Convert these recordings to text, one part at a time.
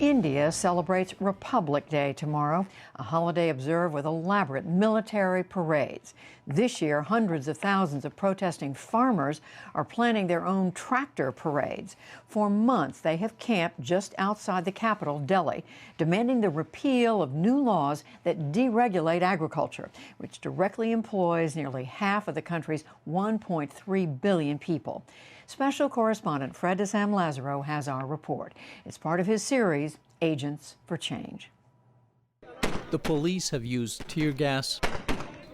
India celebrates Republic Day tomorrow, a holiday observed with elaborate military parades. This year, hundreds of thousands of protesting farmers are planning their own tractor parades. For months, they have camped just outside the capital, Delhi, demanding the repeal of new laws that deregulate agriculture, which directly employs nearly half of the country's 1.3 billion people. Special correspondent Fred de Sam Lazaro has our report. It's part of his series, Agents for Change. The police have used tear gas,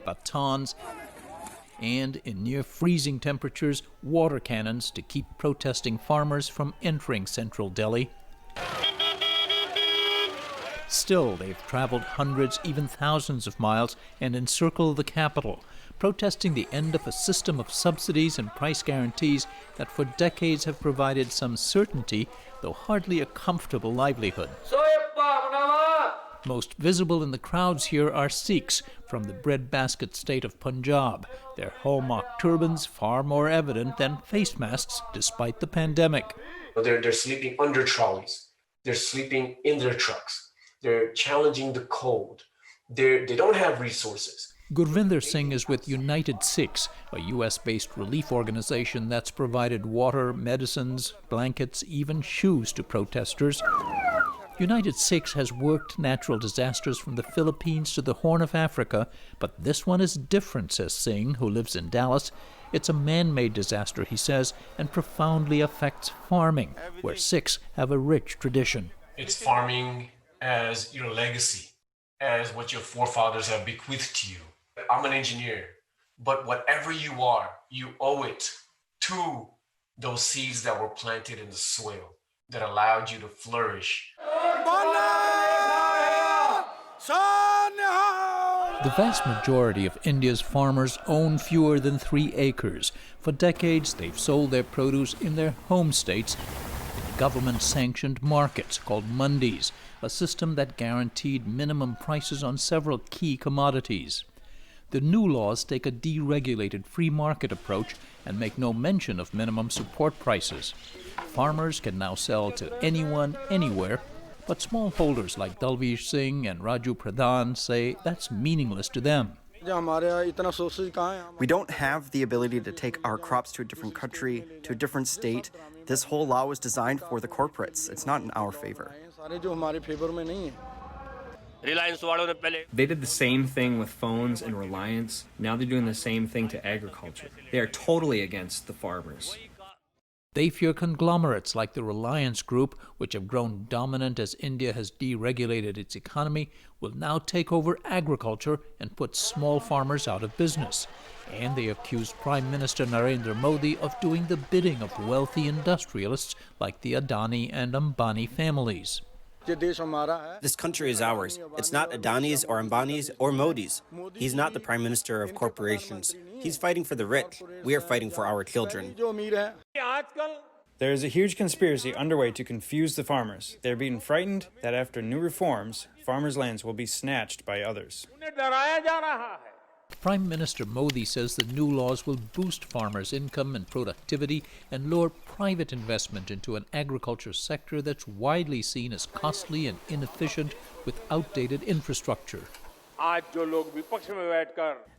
batons, and, in near freezing temperatures, water cannons to keep protesting farmers from entering central Delhi. Still, they've traveled hundreds, even thousands of miles and encircled the capital, protesting the end of a system of subsidies and price guarantees that for decades have provided some certainty, though hardly a comfortable livelihood. Most visible in the crowds here are Sikhs from the breadbasket state of Punjab, their hallmark turbans far more evident than face masks despite the pandemic. They're sleeping under trolleys. They're sleeping in their trucks. They're challenging the cold. They don't have resources. Gurvinder Singh is with United Sikhs, a U.S.-based relief organization that's provided water, medicines, blankets, even shoes to protesters. United Sikhs has worked natural disasters from the Philippines to the Horn of Africa, but this one is different, says Singh, who lives in Dallas. It's a man-made disaster, he says, and profoundly affects farming, where Sikhs have a rich tradition. It's farming as your legacy, as what your forefathers have bequeathed to you. I'm an engineer, but whatever you are, you owe it to those seeds that were planted in the soil that allowed you to flourish. The vast majority of India's farmers own fewer than 3 acres. For decades, they've sold their produce in their home states in government-sanctioned markets called mandis, a system that guaranteed minimum prices on several key commodities. The new laws take a deregulated free market approach and make no mention of minimum support prices. Farmers can now sell to anyone, anywhere, but smallholders like Dalveer Singh and Raju Pradhan say that's meaningless to them. We don't have the ability to take our crops to a different country, to a different state. This whole law was designed for the corporates. It's not in our favor. They did the same thing with phones and Reliance. Now they're doing the same thing to agriculture. They are totally against the farmers. They fear conglomerates like the Reliance Group, which have grown dominant as India has deregulated its economy, will now take over agriculture and put small farmers out of business. And they accuse Prime Minister Narendra Modi of doing the bidding of wealthy industrialists like the Adani and Ambani families. This country is ours. It's not Adani's or Ambani's or Modi's. He's not the prime minister of corporations. He's fighting for the rich. We are fighting for our children. There is a huge conspiracy underway to confuse the farmers. They're being frightened that after new reforms, farmers' lands will be snatched by others. Prime Minister Modi says the new laws will boost farmers' income and productivity and lure private investment into an agriculture sector that's widely seen as costly and inefficient with outdated infrastructure.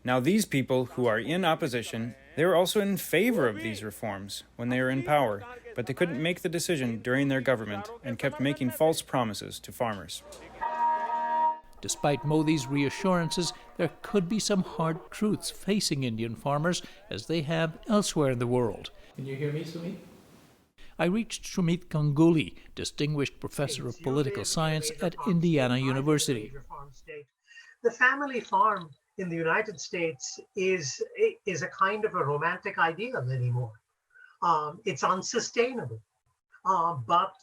Now these people who are in opposition, they were also in favor of these reforms when they were in power, but they couldn't make the decision during their government and kept making false promises to farmers. Despite Modi's reassurances, there could be some hard truths facing Indian farmers as they have elsewhere in the world. Can you hear me, Sumit? I reached Sumit Ganguly, Distinguished Professor of Political Science at Indiana University. The family farm in the United States is a kind of a romantic ideal anymore. It's unsustainable. But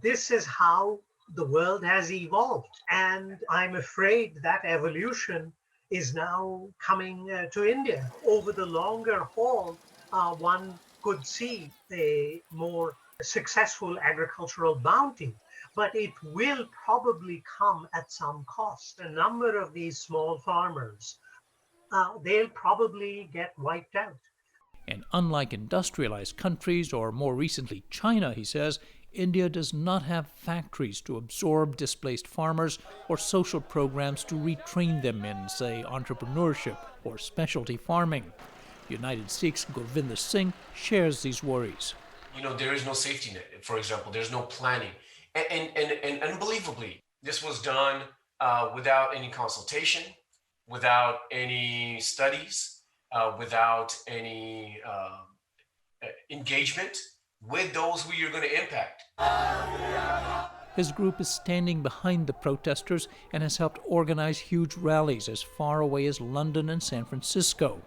this is how the world has evolved. And I'm afraid that evolution is now coming to India. Over the longer haul, one could see a more successful agricultural bounty, but it will probably come at some cost. A number of these small farmers, they'll probably get wiped out. And unlike industrialized countries, or more recently China, he says, India does not have factories to absorb displaced farmers or social programs to retrain them in, say, entrepreneurship or specialty farming. United Sikh's Gurvinder Singh shares these worries. There is no safety net, for example. There's no planning. And unbelievably, this was done without any consultation, without any studies, without any engagement with those who you're going to impact. His group is standing behind the protesters and has helped organize huge rallies as far away as London and San Francisco.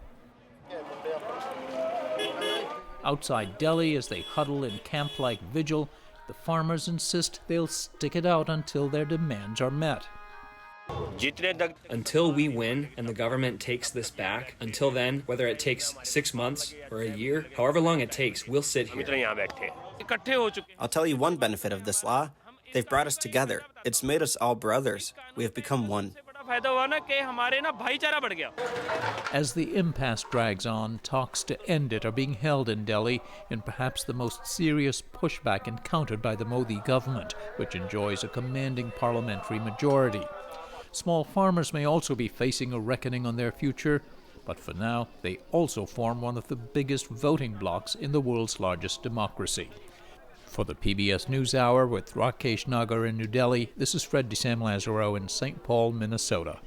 Outside Delhi, as they huddle in camp-like vigil, the farmers insist they'll stick it out until their demands are met. Until we win and the government takes this back, until then, whether it takes 6 months or a year, however long it takes, we'll sit here. I'll tell you one benefit of this law. They've brought us together. It's made us all brothers. We have become one. As the impasse drags on, talks to end it are being held in Delhi in perhaps the most serious pushback encountered by the Modi government, which enjoys a commanding parliamentary majority. Small farmers may also be facing a reckoning on their future, but for now, they also form one of the biggest voting blocs in the world's largest democracy. For the PBS NewsHour with Rakesh Nagar in New Delhi, this is Fred DeSam-Lazaro in St. Paul, Minnesota.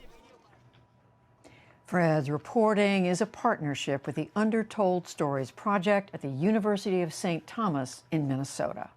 Fred's reporting is a partnership with the Undertold Stories Project at the University of St. Thomas in Minnesota.